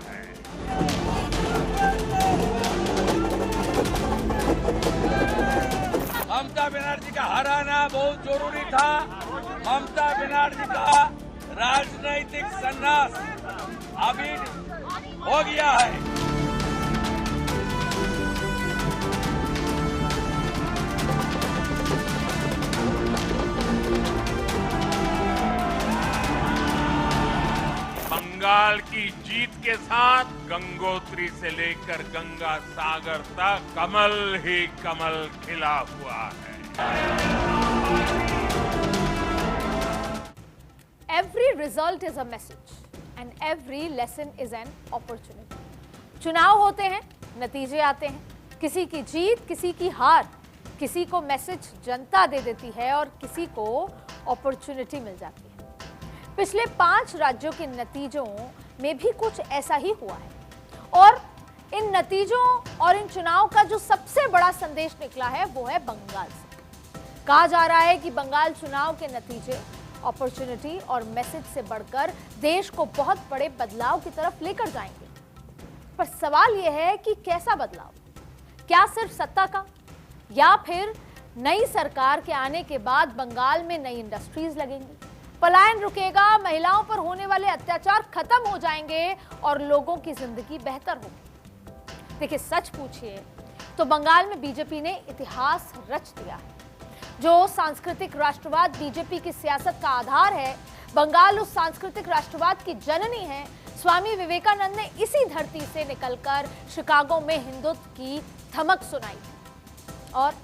है। ममता बनर्जी का हराना बहुत जरूरी था। ममता बनर्जी का राजनीतिक संन्यास अभी हो गया है। बंगाल की जीत के साथ गंगोत्री से लेकर गंगा सागर तक कमल ही कमल खिला हुआ है। Every result is a message and every lesson is an opportunity. चुनाव होते हैं, नतीजे आते हैं, किसी की जीत, किसी की हार, किसी को मैसेज जनता दे देती है और किसी को अपॉर्चुनिटी मिल जाती है। पिछले 5 राज्यों के नतीजों में भी कुछ ऐसा ही हुआ है और इन नतीजों और इन चुनाव का जो सबसे बड़ा संदेश निकला है वो है बंगाल से। कहा जा रहा है कि बंगाल चुनाव के नतीजे अपॉर्चुनिटी और मैसेज से बढ़कर देश को बहुत बड़े बदलाव की तरफ लेकर जाएंगे। पर सवाल यह है कि कैसा बदलाव? क्या सिर्फ सत्ता का, या फिर नई सरकार के आने के बाद बंगाल में नई इंडस्ट्रीज लगेंगी, पलायन रुकेगा, महिलाओं पर होने वाले अत्याचार खत्म हो जाएंगे और लोगों की जिंदगी बेहतर होगी? देखिए, सच पूछिए तो बंगाल में बीजेपी ने इतिहास रच दिया है। जो सांस्कृतिक राष्ट्रवाद बीजेपी की सियासत का आधार है, बंगाल उस सांस्कृतिक राष्ट्रवाद की जननी है। स्वामी विवेकानंद ने इसी धरती से निकलकर शिकागो में हिंदुत्व की धमक सुनाई थी और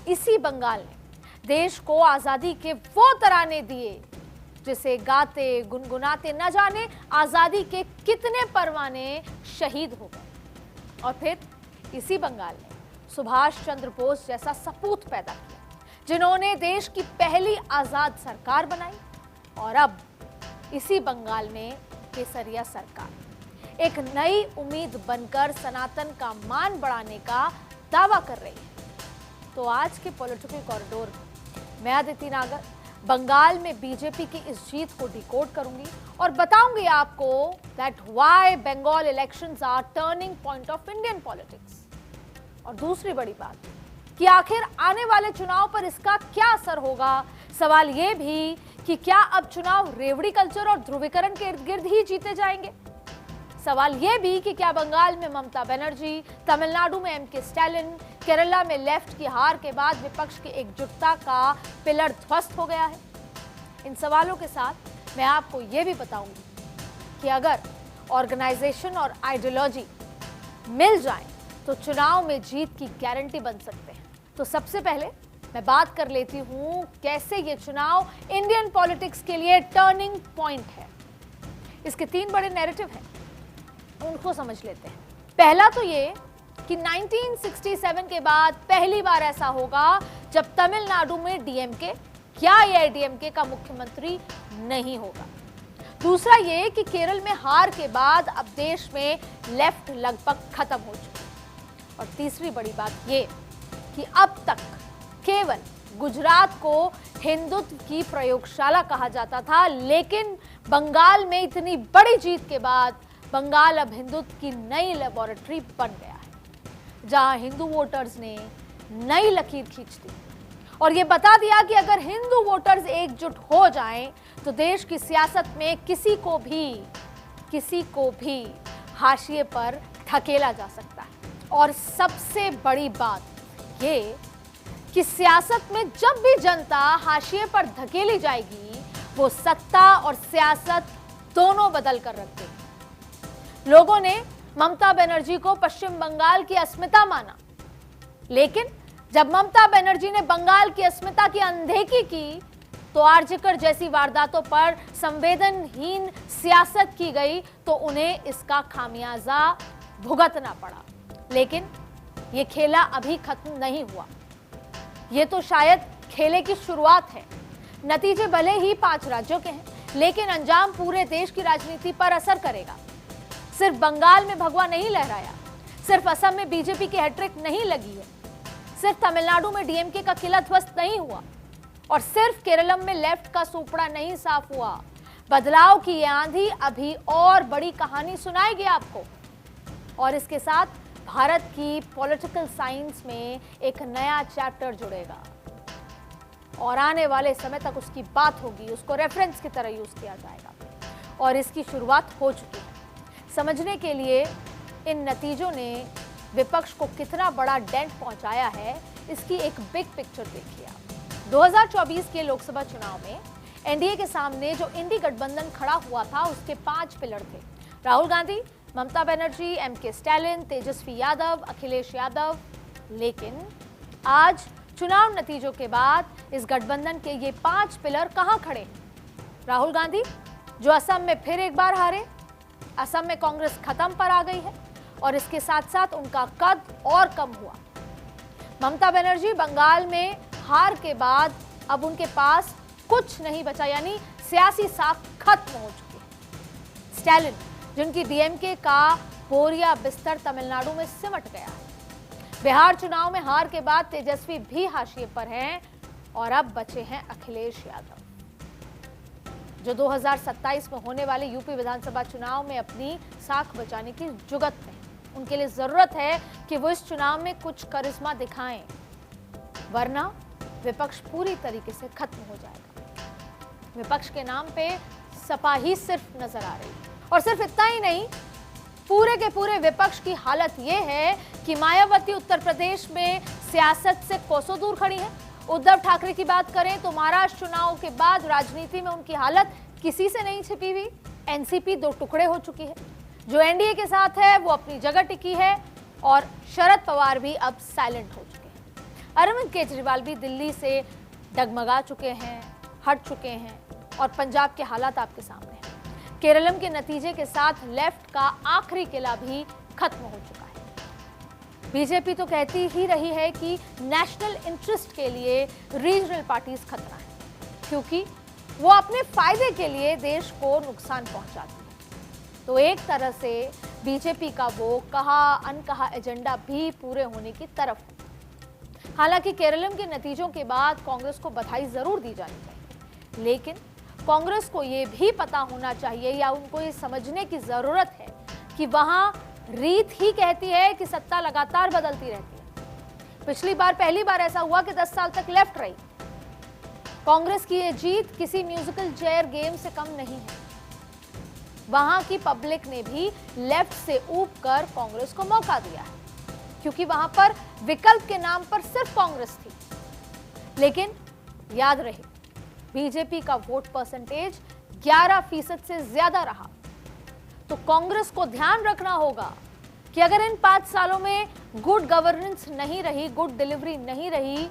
इसी बंगाल ने देश को आजादी के वो तराने दिए जिसे गाते गुनगुनाते न जाने आजादी के कितने परवाने शहीद हो गए। और फिर इसी बंगाल ने सुभाष चंद्र बोस जैसा सपूत पैदा किया, जिन्होंने देश की पहली आजाद सरकार बनाई। और अब इसी बंगाल में केसरिया सरकार एक नई उम्मीद बनकर सनातन का मान बढ़ाने का दावा कर रही है। तो आज के पॉलिटिकल कॉरिडोर में मैं अदिति नागर बंगाल में बीजेपी की इस जीत को डिकोड करूंगी और बताऊंगी आपको that why Bengal elections are turning point of Indian politics. और दूसरी बड़ी बात कि आखिर आने वाले चुनाव पर इसका क्या असर होगा। सवाल यह भी कि क्या अब चुनाव रेवड़ी कल्चर और ध्रुवीकरण के इर्द गिर्द ही जीते जाएंगे। सवाल यह भी कि क्या बंगाल में ममता बनर्जी, तमिलनाडु में एमके स्टालिन, केरला में लेफ्ट की हार के बाद विपक्ष की एकजुटता का पिलर ध्वस्त हो गया है। इन सवालों के साथ मैं आपको यह भी बताऊंगी कि अगर ऑर्गेनाइजेशन और आइडियोलॉजी मिल जाए तो चुनाव में जीत की गारंटी बन सकते हैं। तो सबसे पहले मैं बात कर लेती हूं कैसे ये चुनाव इंडियन पॉलिटिक्स के लिए टर्निंग पॉइंट है। इसके 3 बड़े नैरेटिव हैं, उनको समझ लेते हैं। पहला तो ये कि 1967 के बाद पहली बार ऐसा होगा जब तमिलनाडु में डीएमके या एआईडीएमके का मुख्यमंत्री नहीं होगा। दूसरा ये कि केरल में हार के बाद अब देश में लेफ्ट लगभग खत्म हो चुकी है। और तीसरी बड़ी बात ये कि अब तक केवल गुजरात को हिंदुत्व की प्रयोगशाला कहा जाता था, लेकिन बंगाल में इतनी बड़ी जीत के बाद बंगाल अब हिंदुत्व की नई लेबोरेटरी बन गया है, जहां हिंदू वोटर्स ने नई लकीर खींच दी और ये बता दिया कि अगर हिंदू वोटर्स एकजुट हो जाएं तो देश की सियासत में किसी को भी हाशिए पर धकेला जा सकता है। और सबसे बड़ी बात ये कि सियासत में जब भी जनता हाशिए पर धकेली जाएगी, वो सत्ता और सियासत दोनों बदल कर रख देगी। लोगों ने ममता बनर्जी को पश्चिम बंगाल की अस्मिता माना, लेकिन जब ममता बनर्जी ने बंगाल की अस्मिता की अनदेखी की तो आरजेकर जैसी वारदातों पर संवेदनहीन सियासत की गई तो उन्हें इसका खामियाजा भुगतना पड़ा। लेकिन ये खेला अभी खत्म नहीं हुआ, ये तो शायद खेले की शुरुआत है। नतीजे भले ही 5 राज्यों के हैं, लेकिन अंजाम पूरे देश की राजनीति पर असर करेगा। सिर्फ बंगाल में भगवा नहीं लहराया, सिर्फ असम में बीजेपी की हैट्रिक नहीं लगी है, सिर्फ तमिलनाडु में डीएमके का किला ध्वस्त नहीं हुआ और सिर्फ केरलम में लेफ्ट का सुपड़ा नहीं साफ हुआ, बदलाव की ये आंधी अभी और बड़ी कहानी सुनाएगी आपको, और इसके साथ भारत की पॉलिटिकल साइंस में एक नया चैप्टर जुड़ेगा और आने वाले समय तक उसकी बात होगी, उसको रेफरेंस की तरह यूज किया जाएगा और इसकी शुरुआत हो चुकी है। समझने के लिए इन नतीजों ने विपक्ष को कितना बड़ा डेंट पहुंचाया है, इसकी एक बिग पिक्चर देखिए आप। 2024 के लोकसभा चुनाव में एनडीए के सामने जो इंडी गठबंधन खड़ा हुआ था उसके 5 पिलर थे। Rahul Gandhi, Mamata Banerjee, MK Stalin, Tejashwi Yadav, Akhilesh Yadav. लेकिन आज चुनाव नतीजों के बाद इस गठबंधन के ये 5 पिलर कहां खड़े हैं? राहुल गांधी जो असम में फिर एक बार हारे, असम में कांग्रेस खत्म पर आ गई है और इसके साथ साथ उनका कद और कम हुआ। ममता बनर्जी बंगाल में हार के बाद अब उनके पास कुछ नहीं बचा, यानी सियासी साख खत्म हो चुकी है। स्टैलिन जिनकी डीएमके का बोरिया बिस्तर तमिलनाडु में सिमट गया है। बिहार चुनाव में हार के बाद तेजस्वी भी हाशिए पर हैं और अब बचे हैं अखिलेश यादव, जो 2027 में होने वाले यूपी विधानसभा चुनाव में अपनी साख बचाने की जुगत में। उनके लिए जरूरत है कि वो इस चुनाव में कुछ करिश्मा दिखाएं, वरना विपक्ष पूरी तरीके से खत्म हो जाएगा। विपक्ष के नाम पे सपा ही सिर्फ नजर आ रही है। और सिर्फ इतना ही नहीं, पूरे के पूरे विपक्ष की हालत ये है कि मायावती उत्तर प्रदेश में सियासत से कोसों दूर खड़ी है। उद्धव ठाकरे की बात करें तो महाराष्ट्र चुनाव के बाद राजनीति में उनकी हालत किसी से नहीं छिपी हुई। एनसीपी 2 टुकड़े हो चुकी है। जो एनडीए के साथ है वो अपनी जगह टिकी है और शरद पवार भी अब साइलेंट हो चुके हैं। अरविंद केजरीवाल भी दिल्ली से डगमगा चुके हैं, हट चुके हैं और पंजाब के हालात आपके सामने हैं। केरलम के नतीजे के साथ लेफ्ट का आखिरी किला भी खत्म हो चुका है। बीजेपी तो कहती ही रही है कि नेशनल इंटरेस्ट के लिए रीजनल पार्टीज खतरा है, क्योंकि वो अपने फायदे के लिए देश को नुकसान पहुंचाती है। तो एक तरह से बीजेपी का वो कहा अनकहा एजेंडा भी पूरे होने की तरफ है। हालांकि केरलम के नतीजों के बाद कांग्रेस को बधाई जरूर दी जानी चाहिए, लेकिन कांग्रेस को ये भी पता होना चाहिए या उनको ये समझने की जरूरत है कि वहां रीत ही कहती है कि सत्ता लगातार बदलती रहती है। पिछली बार पहली बार ऐसा हुआ कि 10 साल तक लेफ्ट रही। कांग्रेस की ये जीत किसी म्यूजिकल चेयर गेम से कम नहीं है। वहां की पब्लिक ने भी लेफ्ट से ऊब कर कांग्रेस को मौका दिया है, क्योंकि वहां पर विकल्प के नाम पर सिर्फ कांग्रेस थी। लेकिन याद रहे, बीजेपी का वोट परसेंटेज 11% से ज्यादा रहा। तो कांग्रेस को ध्यान रखना होगा कि अगर इन 5 सालों में गुड गवर्नेंस नहीं रही, गुड डिलीवरी नहीं रही,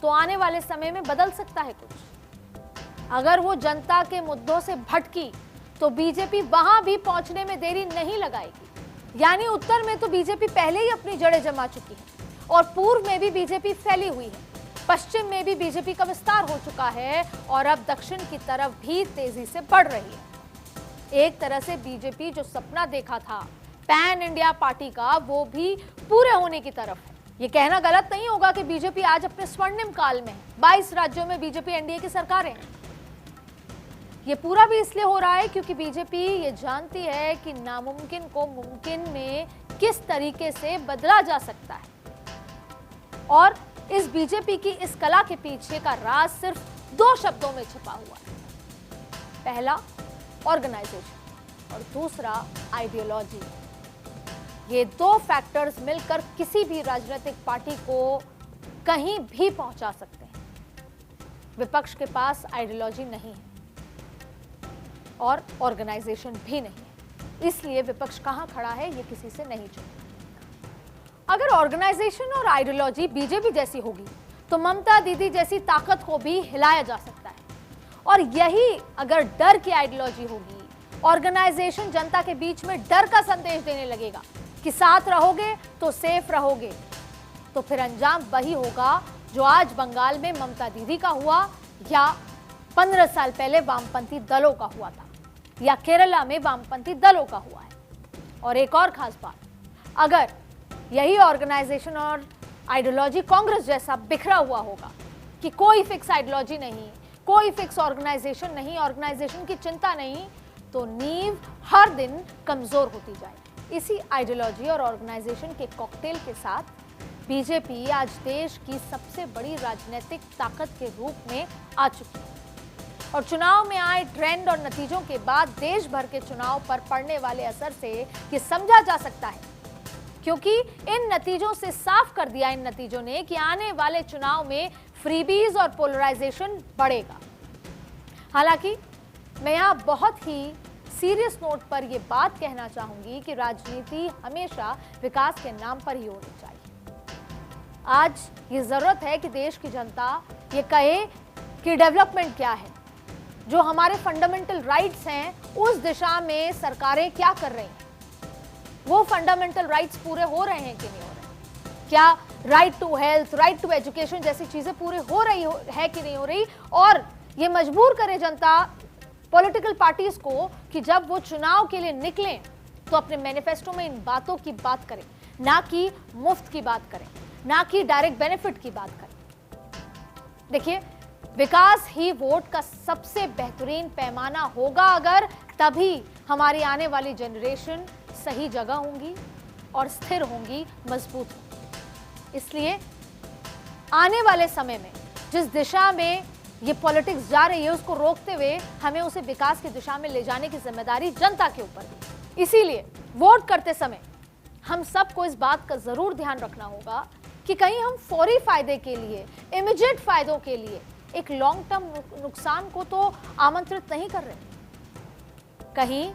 तो आने वाले समय में बदल सकता है कुछ। अगर वो जनता के मुद्दों से भटकी तो बीजेपी वहां भी पहुंचने में देरी नहीं लगाएगी। यानी उत्तर में तो बीजेपी पहले ही अपनी जड़ें जमा चुकी है और पूर्व में भी बीजेपी फैली हुई है, पश्चिम में भी बीजेपी का विस्तार हो चुका है और अब दक्षिण की तरफ भी तेजी से बढ़ रही है। एक तरह से बीजेपी जो सपना देखा था पैन इंडिया पार्टी का, वो भी पूरे होने की तरफ है। ये कहना गलत नहीं होगा कि बीजेपी आज अपने स्वर्णिम काल में है। 22 राज्यों में बीजेपी एनडीए की सरकारें हैं। ये पूरा भी इसलिए हो रहा है क्योंकि बीजेपी ये जानती है कि नामुमकिन को मुमकिन में किस तरीके से बदला जा सकता है। और इस बीजेपी की इस कला के पीछे का राज सिर्फ 2 शब्दों में छिपा हुआ है। पहला ऑर्गेनाइजेशन और दूसरा आइडियोलॉजी। ये 2 फैक्टर्स मिलकर किसी भी राजनीतिक पार्टी को कहीं भी पहुंचा सकते हैं। विपक्ष के पास आइडियोलॉजी नहीं है और ऑर्गेनाइजेशन भी नहीं है, इसलिए विपक्ष कहां खड़ा है ये किसी से नहीं छुपा। अगर ऑर्गेनाइजेशन और आइडियोलॉजी बीजेपी जैसी होगी तो ममता दीदी जैसी ताकत को भी हिलाया जा सकता है। और यही अगर डर की आइडियोलॉजी होगी, ऑर्गेनाइजेशन जनता के बीच में डर का संदेश देने लगेगा कि साथ रहोगे तो सेफ रहोगे, तो फिर अंजाम वही होगा जो आज बंगाल में ममता दीदी का हुआ या 15 साल पहले वामपंथी दलों का हुआ था या केरला में वामपंथी दलों का हुआ है। और एक और खास बात, अगर यही ऑर्गेनाइजेशन और आइडियोलॉजी कांग्रेस जैसा बिखरा हुआ होगा कि कोई फिक्स आइडियोलॉजी नहीं, कोई फिक्स ऑर्गेनाइजेशन नहीं, ऑर्गेनाइजेशन की चिंता नहीं, तो नींव हर दिन कमजोर होती जाए। इसी आइडियोलॉजी और ऑर्गेनाइजेशन के कॉकटेल के साथ बीजेपी आज देश की सबसे बड़ी राजनीतिक ताकत के रूप में आ चुकी है और चुनाव में आए ट्रेंड और नतीजों के बाद देश भर के चुनाव पर पड़ने वाले असर से ये समझा जा सकता है, क्योंकि इन नतीजों से साफ कर दिया इन नतीजों ने कि आने वाले चुनाव में फ्रीबीज और पोलराइजेशन बढ़ेगा। हालांकि मैं यहाँ बहुत ही सीरियस नोट पर यह बात कहना चाहूंगी कि राजनीति हमेशा विकास के नाम पर ही होनी चाहिए। आज ये जरूरत है कि देश की जनता ये कहे कि डेवलपमेंट क्या है, जो हमारे फंडामेंटल राइट्स हैं उस दिशा में सरकारें क्या कर रही हैं, वो फंडामेंटल राइट्स पूरे हो रहे हैं कि नहीं हो रहे, क्या right to health, right to education जैसी चीजें पूरे हो रही है कि नहीं हो रही। और ये मजबूर करे जनता पॉलिटिकल पार्टीज को कि जब वो चुनाव के लिए निकलें तो अपने मैनिफेस्टो में इन बातों की बात करें, ना कि मुफ्त की बात करें, ना कि डायरेक्ट बेनिफिट की बात करें। देखिए, विकास ही वोट का सबसे बेहतरीन पैमाना होगा, अगर तभी हमारी आने वाली जनरेशन सही जगह होंगी और स्थिर होंगी, मजबूत होंगी। इसलिए आने वाले समय में जिस दिशा में ये पॉलिटिक्स जा रही है उसको रोकते हुए हमें उसे विकास की दिशा में ले जाने की जिम्मेदारी जनता के ऊपर है। इसीलिए वोट करते समय हम सबको इस बात का जरूर ध्यान रखना होगा कि कहीं हम फौरी फायदे के लिए, इमीडिएट फायदों के लिए एक लॉन्ग टर्म नुकसान को तो आमंत्रित नहीं कर रहे। कहीं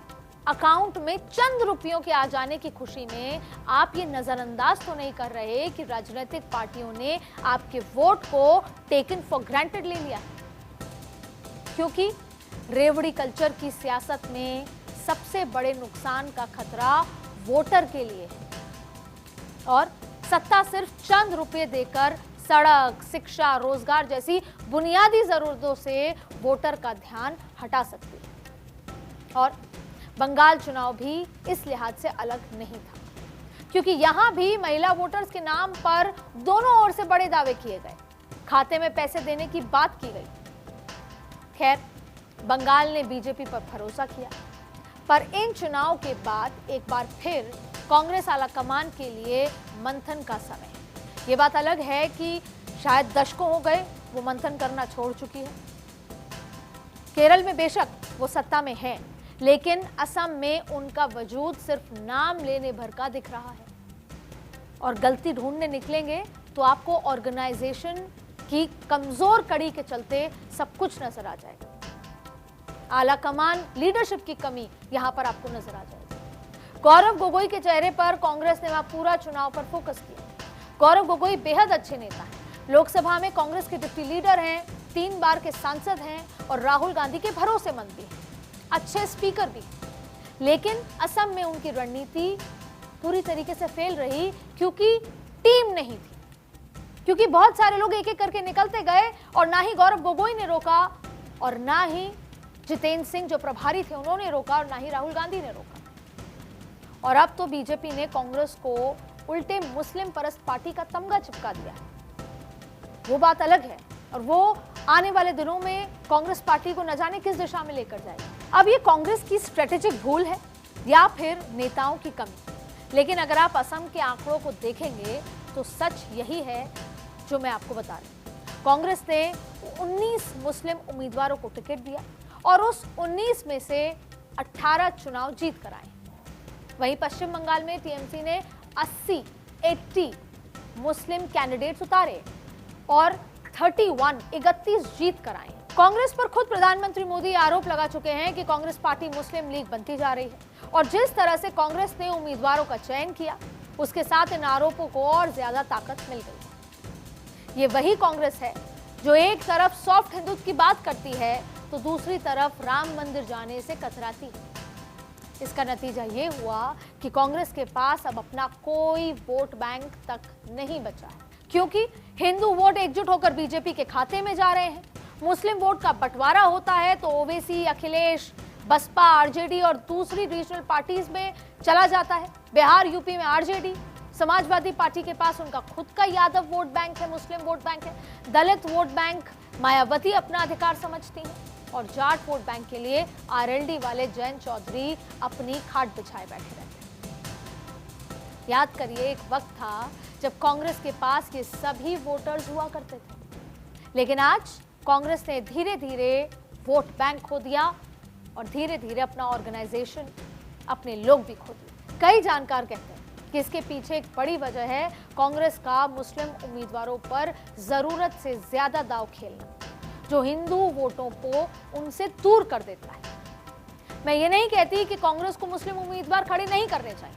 अकाउंट में चंद रुपयों के आ जाने की खुशी में आप ये नजरअंदाज तो नहीं कर रहे कि राजनीतिक पार्टियों ने आपके वोट को टेकन फॉर ग्रांटेड ले लिया, क्योंकि रेवड़ी कल्चर की सियासत में सबसे बड़े नुकसान का खतरा वोटर के लिए है और सत्ता सिर्फ चंद रुपए देकर सड़क, शिक्षा, रोजगार जैसी बुनियादी जरूरतों से वोटर का ध्यान हटा सकती है। और बंगाल चुनाव भी इस लिहाज से अलग नहीं था, क्योंकि यहां भी महिला वोटर्स के नाम पर दोनों ओर से बड़े दावे किए गए, खाते में पैसे देने की बात की गई। खैर, बंगाल ने बीजेपी पर भरोसा किया, पर इन चुनाव के बाद एक बार फिर कांग्रेस आलाकमान के लिए मंथन का समय है। ये बात अलग है कि शायद दशकों हो गए वो मंथन करना छोड़ चुकी है। केरल में बेशक वो सत्ता में है, लेकिन असम में उनका वजूद सिर्फ नाम लेने भर का दिख रहा है और गलती ढूंढने निकलेंगे तो आपको ऑर्गेनाइजेशन की कमजोर कड़ी के चलते सब कुछ नजर आ जाएगा। आलाकमान लीडरशिप की कमी यहां पर आपको नजर आ जाएगी। गौरव गोगोई के चेहरे पर कांग्रेस ने वहां पूरा चुनाव पर फोकस किया। गौरव गोगोई बेहद अच्छे नेता हैं, लोकसभा में कांग्रेस के डिप्टी लीडर हैं, 3 बार के सांसद हैं और राहुल गांधी के भरोसेमंद भी हैं, अच्छे स्पीकर भी। लेकिन असम में उनकी रणनीति पूरी तरीके से फेल रही, क्योंकि टीम नहीं थी, क्योंकि बहुत सारे लोग एक एक करके निकलते गए और ना ही गौरव गोगोई ने रोका और ना ही जितेंद्र सिंह जो प्रभारी थे उन्होंने रोका और ना ही राहुल गांधी ने रोका। और अब तो बीजेपी ने कांग्रेस को उल्टे मुस्लिम परस्त पार्टी का तमगा चिपका दिया है। वो बात अलग है और वो आने वाले दिनों में कांग्रेस पार्टी को न जाने किस दिशा में लेकर जाएगी। अब ये कांग्रेस की स्ट्रेटेजिक भूल है या फिर नेताओं की कमी, लेकिन अगर आप असम के आंकड़ों को देखेंगे तो सच यही है जो मैं आपको बता रही हूं। कांग्रेस ने 19 मुस्लिम उम्मीदवारों को टिकट दिया और उस 19 में से 18 चुनाव जीत कर आए। वहीं पश्चिम बंगाल में टीएमसी ने 80 मुस्लिम कैंडिडेट्स उतारे और 31 जीत कर आए। कांग्रेस पर खुद प्रधानमंत्री मोदी आरोप लगा चुके हैं कि कांग्रेस पार्टी मुस्लिम लीग बनती जा रही है और जिस तरह से कांग्रेस ने उम्मीदवारों का चयन किया उसके साथ इन आरोपों को और ज्यादा ताकत मिल गई। ये वही कांग्रेस है जो एक तरफ सॉफ्ट हिंदुत्व की बात करती है तो दूसरी तरफ राम मंदिर जाने से कतराती है। इसका नतीजा ये हुआ कि कांग्रेस के पास अब अपना कोई वोट बैंक तक नहीं बचा है, क्योंकि हिंदू वोट एकजुट होकर बीजेपी के खाते में जा रहे हैं। मुस्लिम वोट का बंटवारा होता है तो ओवैसी, अखिलेश, बसपा, आरजेडी और दूसरी रीजनल पार्टीज में चला जाता है। बिहार, यूपी में आरजेडी, समाजवादी पार्टी के पास उनका खुद का यादव वोट बैंक है, मुस्लिम वोट बैंक है। दलित वोट बैंक मायावती अपना अधिकार समझती हैं और जाट वोट बैंक के लिए आरएलडी वाले जयंत चौधरी अपनी खाट बिछाए बैठे रहते हैं। याद करिए, एक वक्त था जब कांग्रेस के पास ये सभी वोटर्स हुआ करते थे, लेकिन आज कांग्रेस ने धीरे धीरे वोट बैंक खो दिया और धीरे धीरे अपना ऑर्गेनाइजेशन, अपने लोग भी खो दिए। कई जानकार कहते हैं कि इसके पीछे एक बड़ी वजह है कांग्रेस का मुस्लिम उम्मीदवारों पर जरूरत से ज्यादा दांव खेलना, जो हिंदू वोटों को उनसे दूर कर देता है। मैं ये नहीं कहती कि कांग्रेस को मुस्लिम उम्मीदवार खड़े नहीं करने चाहिए,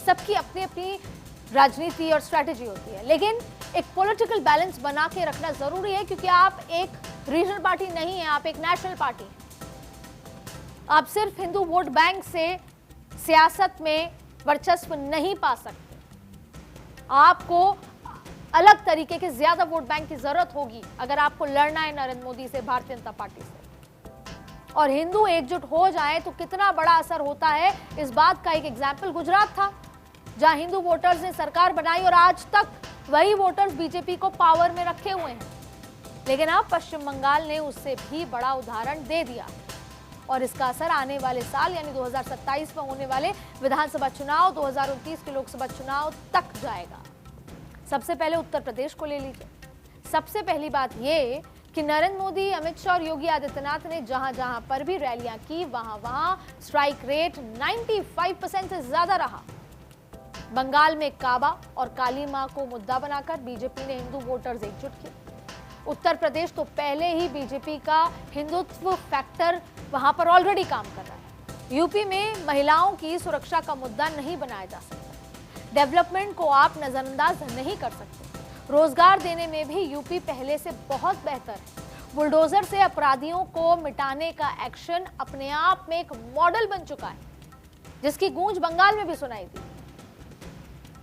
सबकी अपनी अपनी राजनीति और स्ट्रैटेजी होती है, लेकिन एक पॉलिटिकल बैलेंस बना के रखना जरूरी है, क्योंकि आप एक रीजनल पार्टी नहीं है, आप एक नेशनल पार्टी हैं। आप सिर्फ हिंदू वोट बैंक से सियासत में वर्चस्व नहीं पा सकते, आपको अलग तरीके के ज्यादा वोट बैंक की जरूरत होगी अगर आपको लड़ना है नरेंद्र मोदी से, भारतीय जनता पार्टी से। और हिंदू एकजुट हो जाए तो कितना बड़ा असर होता है, इस बात का एक एग्जाम्पल गुजरात था, जहां हिंदू वोटर्स ने सरकार बनाई और आज तक वही वोटर्स बीजेपी को पावर में रखे हुए हैं। लेकिन अब पश्चिम बंगाल ने उससे भी बड़ा उदाहरण दे दिया और इसका असर आने वाले साल यानी 2027 में होने वाले विधानसभा चुनाव, 2029 के लोकसभा चुनाव तक जाएगा। सबसे पहले उत्तर प्रदेश को ले लीजिए। सबसे पहली बात ये कि नरेंद्र मोदी, अमित शाह और योगी आदित्यनाथ ने जहां जहां पर भी रैलियां की, वहां स्ट्राइक रेट 95% से ज्यादा रहा। बंगाल में काबा और काली मां को मुद्दा बनाकर बीजेपी ने हिंदू वोटर्स एकजुट किए। उत्तर प्रदेश तो पहले ही बीजेपी का हिंदुत्व फैक्टर वहां पर ऑलरेडी काम कर रहा है। यूपी में महिलाओं की सुरक्षा का मुद्दा नहीं बनाया जा सकता, डेवलपमेंट को आप नजरअंदाज नहीं कर सकते, रोजगार देने में भी यूपी पहले से बहुत बेहतर है। बुलडोजर से अपराधियों को मिटाने का एक्शन अपने आप में एक मॉडल बन चुका है, जिसकी गूंज बंगाल में भी सुनाई दी।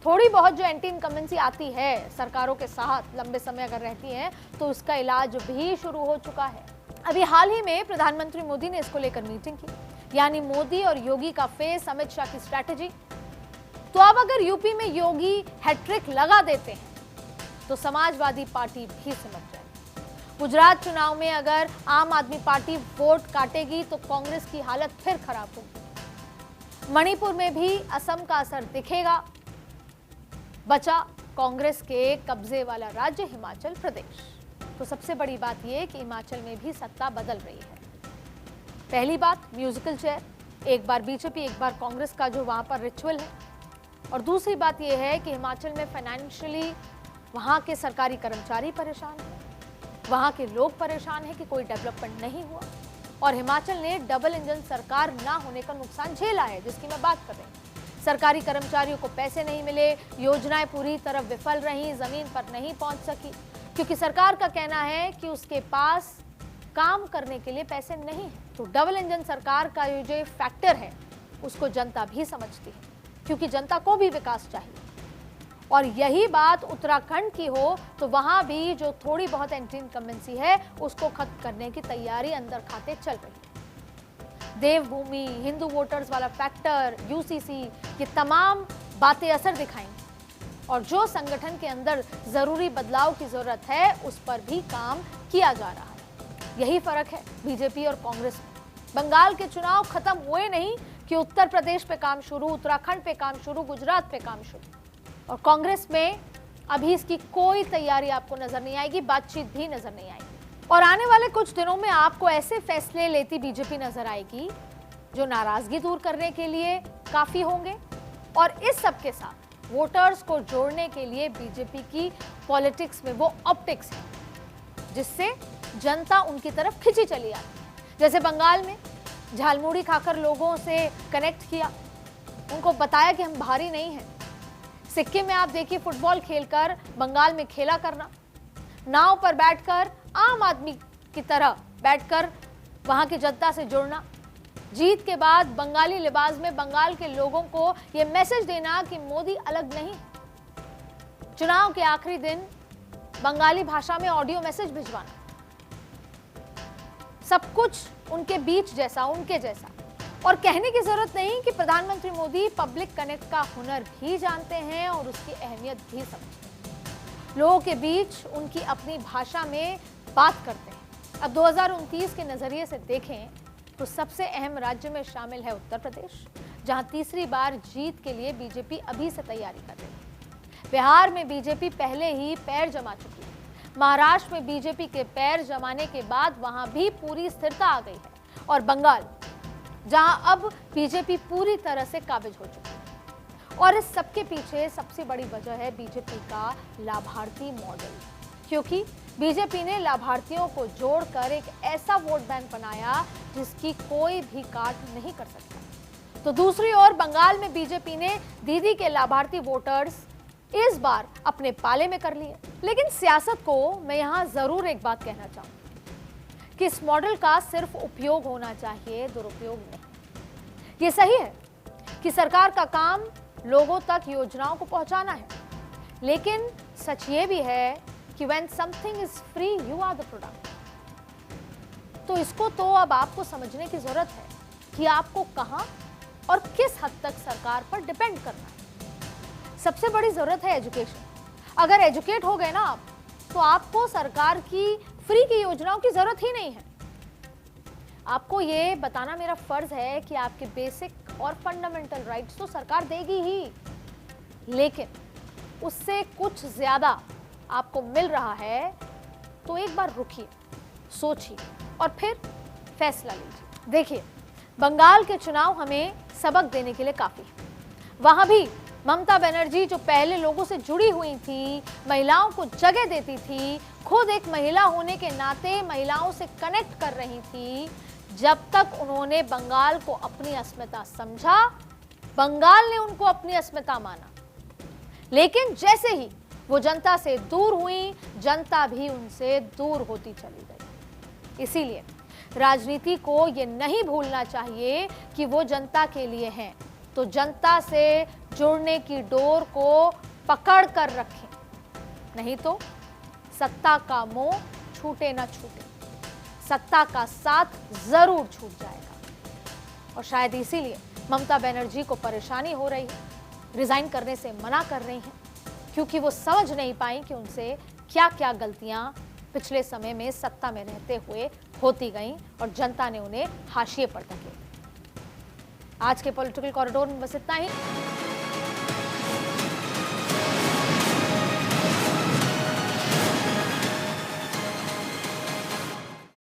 थोड़ी बहुत जो एंटी इनकम्बेंसी आती है सरकारों के साथ लंबे समय अगर रहती है, तो उसका इलाज भी शुरू हो चुका है। अभी हाल ही में प्रधानमंत्री मोदी ने इसको लेकर मीटिंग की, यानी मोदी और योगी का फेस, अमित शाह की स्ट्रैटेजी। तो अब अगर यूपी में योगी हैट्रिक लगा देते हैं तो समाजवादी पार्टी भी समझ जाएगी। गुजरात चुनाव में अगर आम आदमी पार्टी वोट काटेगी तो कांग्रेस की हालत फिर खराब होगी। मणिपुर में भी असम का असर दिखेगा। बचा कांग्रेस के कब्जे वाला राज्य हिमाचल प्रदेश। तो सबसे बड़ी बात यह कि हिमाचल में भी सत्ता बदल रही है। पहली बात, म्यूजिकल चेयर, एक बार बीजेपी एक बार कांग्रेस का जो वहां पर रिचुअल है। और दूसरी बात यह है कि हिमाचल में फाइनेंशियली वहां के सरकारी कर्मचारी परेशान हैं, वहां के लोग परेशान हैं कि कोई डेवलपमेंट नहीं हुआ। और हिमाचल ने डबल इंजन सरकार ना होने का नुकसान झेला है, जिसकी मैं बात कर रही हूँ। सरकारी कर्मचारियों को पैसे नहीं मिले, योजनाएं पूरी तरह विफल रही, जमीन पर नहीं पहुंच सकी, क्योंकि सरकार का कहना है कि उसके पास काम करने के लिए पैसे नहीं है। तो डबल इंजन सरकार का ये जो फैक्टर है उसको जनता भी समझती है, क्योंकि जनता को भी विकास चाहिए। और यही बात उत्तराखंड की हो तो वहां भी जो थोड़ी बहुत एंटी इनकम्बेंसी है उसको खत्म करने की तैयारी अंदर खाते चल रही है। देवभूमि, हिंदू वोटर्स वाला फैक्टर, यूसीसी, ये तमाम बातें असर दिखाएंगी और जो संगठन के अंदर जरूरी बदलाव की जरूरत है उस पर भी काम किया जा रहा है। यही फर्क है बीजेपी और कांग्रेस में। बंगाल के चुनाव खत्म हुए नहीं कि उत्तर प्रदेश पे काम शुरू, उत्तराखंड पे काम शुरू, गुजरात पे काम शुरू। और कांग्रेस में अभी इसकी कोई तैयारी आपको नजर नहीं आएगी, बातचीत भी नजर नहीं आएगी। और आने वाले कुछ दिनों में आपको ऐसे फैसले लेती बीजेपी नजर आएगी जो नाराजगी दूर करने के लिए काफी होंगे और इस सब के साथ वोटर्स को जोड़ने के लिए बीजेपी की पॉलिटिक्स में वो ऑप्टिक्स है जिससे जनता उनकी तरफ खिंची चली आती है। जैसे बंगाल में झालमुड़ी खाकर लोगों से कनेक्ट किया, उनको बताया कि हम भारी नहीं हैं। सिक्किम में आप देखिए फुटबॉल खेलकर बंगाल में खेला करना, नाव पर बैठकर आम आदमी की तरह बैठकर वहां की जनता से जुड़ना, जीत के बाद बंगाली लिबास में बंगाल के लोगों को यह मैसेज देना कि मोदी अलग नहीं। चुनाव के आखिरी दिन बंगाली भाषा में ऑडियो मैसेज भिजवाना, सब कुछ उनके बीच जैसा, उनके जैसा। और कहने की जरूरत नहीं कि प्रधानमंत्री मोदी पब्लिक कनेक्ट का हुनर भी जानते हैं और उसकी अहमियत भी समझते हैं। लोगों के बीच उनकी अपनी भाषा में बात करते हैं। अब 2029 के नजरिए से देखें तो सबसे अहम राज्य में शामिल है उत्तर प्रदेश, जहां तीसरी बार जीत के लिए बीजेपी अभी से तैयारी कर रही है। बिहार में बीजेपी पहले ही पैर जमा चुकी है। महाराष्ट्र में बीजेपी के पैर जमाने के बाद वहां भी पूरी स्थिरता आ गई है। और बंगाल, जहां अब बीजेपी पूरी तरह से काबिज हो चुकी है। और इस सबके पीछे सबसे बड़ी वजह है बीजेपी का लाभार्थी मॉडल, क्योंकि बीजेपी ने लाभार्थियों को जोड़कर एक ऐसा वोट बैंक बनाया जिसकी कोई भी काट नहीं कर सकता। तो दूसरी ओर बंगाल में बीजेपी ने दीदी के लाभार्थी वोटर्स इस बार अपने पाले में कर लिए। लेकिन सियासत को मैं यहां जरूर एक बात कहना चाहूंगी कि इस मॉडल का सिर्फ उपयोग होना चाहिए, दुरुपयोग नहीं। ये सही है कि सरकार का काम लोगों तक योजनाओं को पहुंचाना है, लेकिन सच ये भी है कि when something is free, you are the product। तो इसको तो अब आपको समझने की जरूरत है कि आपको कहां और किस हद तक सरकार पर डिपेंड करना है। सबसे बड़ी जरूरत है एजुकेशन। अगर एजुकेट हो गए ना आप, तो आपको सरकार की फ्री की योजनाओं की जरूरत ही नहीं है। आपको ये बताना मेरा फर्ज है कि आपके बेसिक और फंडामेंटल राइट्स तो सरकार देगी ही, लेकिन उससे कुछ ज्यादा आपको मिल रहा है तो एक बार रुकिए, सोचिए और फिर फैसला लीजिए। देखिए, बंगाल के चुनाव हमें सबक देने के लिए काफी है। वहां भी ममता बनर्जी जो पहले लोगों से जुड़ी हुई थी, महिलाओं को जगह देती थी, खुद एक महिला होने के नाते महिलाओं से कनेक्ट कर रही थी, जब तक उन्होंने बंगाल को अपनी अस्मिता समझा, बंगाल ने उनको अपनी अस्मिता माना। लेकिन जैसे ही वो जनता से दूर हुई, जनता भी उनसे दूर होती चली गई। इसीलिए राजनीति को ये नहीं भूलना चाहिए कि वो जनता के लिए हैं, तो जनता से जुड़ने की डोर को पकड़ कर रखें, नहीं तो सत्ता का मोह छूटे ना छूटे, सत्ता का साथ जरूर छूट जाएगा। और शायद इसीलिए ममता बनर्जी को परेशानी हो रही है, रिजाइन करने से मना कर रही हैं, क्योंकि वो समझ नहीं पाई कि उनसे क्या क्या गलतियां पिछले समय में सत्ता में रहते हुए होती गईं और जनता ने उन्हें हाशिए पर धकेला। आज के पॉलिटिकल कॉरिडोर में बस इतना ही।